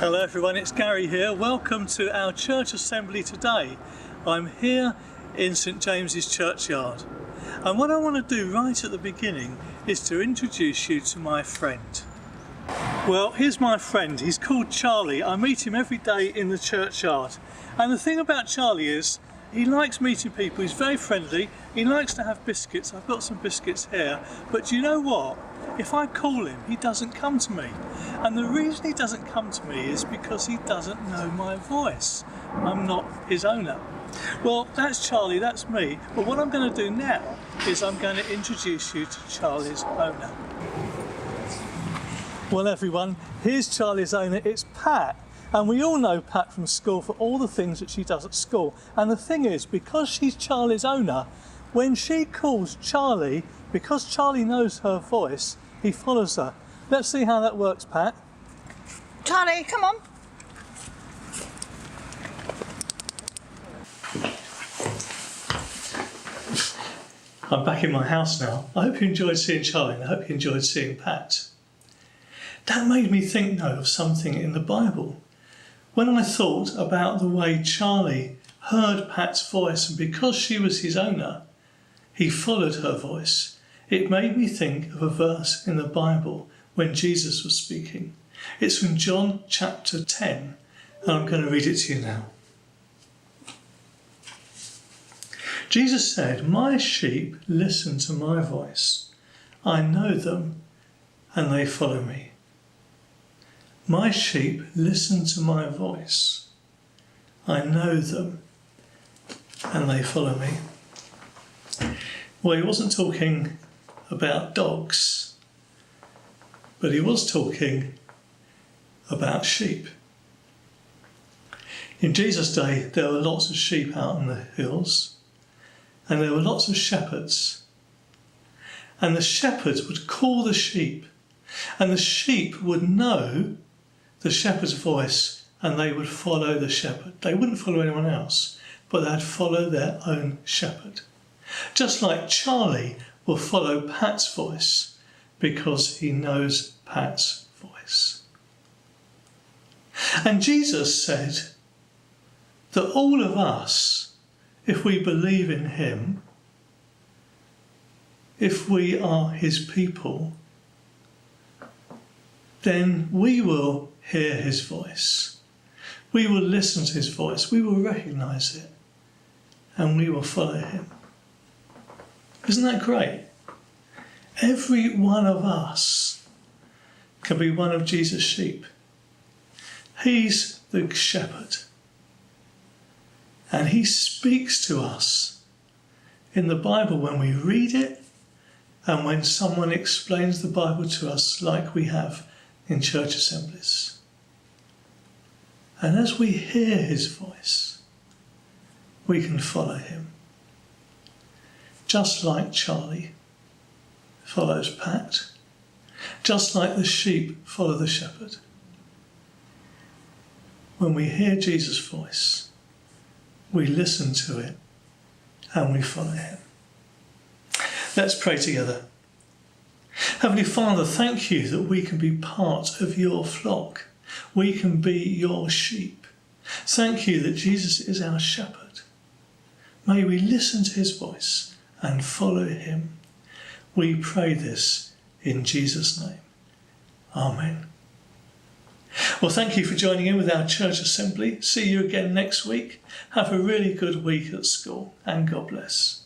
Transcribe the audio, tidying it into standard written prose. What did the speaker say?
Hello everyone, it's Gary here. Welcome to our church assembly today. I'm here in St James's churchyard, and what I want to do right at the beginning is to introduce you to my friend. Well, here's my friend. He's called Charlie. I meet him every day in the churchyard, and the thing about Charlie is he likes meeting people. He's very friendly. He likes to have biscuits. I've got some biscuits here, but do you know what? If I call him, he doesn't come to me. And the reason he doesn't come to me is because he doesn't know my voice. I'm not his owner. Well, that's Charlie, that's me. But what I'm going to do now is I'm going to introduce you to Charlie's owner. Well everyone, here's Charlie's owner, it's Pat. And we all know Pat from school for all the things that she does at school. And the thing is, because she's Charlie's owner, when she calls Charlie, because Charlie knows her voice, he follows her. Let's see how that works, Pat. Charlie, come on. I'm back in my house now. I hope you enjoyed seeing Charlie and I hope you enjoyed seeing Pat. That made me think, though, of something in the Bible. When I thought about the way Charlie heard Pat's voice, and because she was his owner, he followed her voice, it made me think of a verse in the Bible when Jesus was speaking. It's from John chapter 10, and I'm going to read it to you now. Jesus said, "My sheep listen to my voice. I know them, and they follow me. My sheep listen to my voice. I know them, and they follow me." Well, he wasn't talking about dogs, but he was talking about sheep. In Jesus' day, there were lots of sheep out on the hills, and there were lots of shepherds. And the shepherds would call the sheep, and the sheep would know the shepherd's voice, and they would follow the shepherd. They wouldn't follow anyone else, but they'd follow their own shepherd. Just like Charlie will follow Pat's voice because he knows Pat's voice. And Jesus said that all of us, if we believe in him, if we are his people, then we will hear his voice. We will listen to his voice. We will recognise it, and we will follow him. Isn't that great? Every one of us can be one of Jesus' sheep. He's the shepherd, and he speaks to us in the Bible when we read it and when someone explains the Bible to us like we have in church assemblies. And as we hear his voice, we can follow him. Just like Charlie follows Pat, just like the sheep follow the shepherd. When we hear Jesus' voice, we listen to it and we follow him. Let's pray together. Heavenly Father, thank you that we can be part of your flock. We can be your sheep. Thank you that Jesus is our shepherd. May we listen to his voice and follow him. We pray this in Jesus' name. Amen. Well, thank you for joining in with our church assembly. See you again next week. Have a really good week at school, and God bless.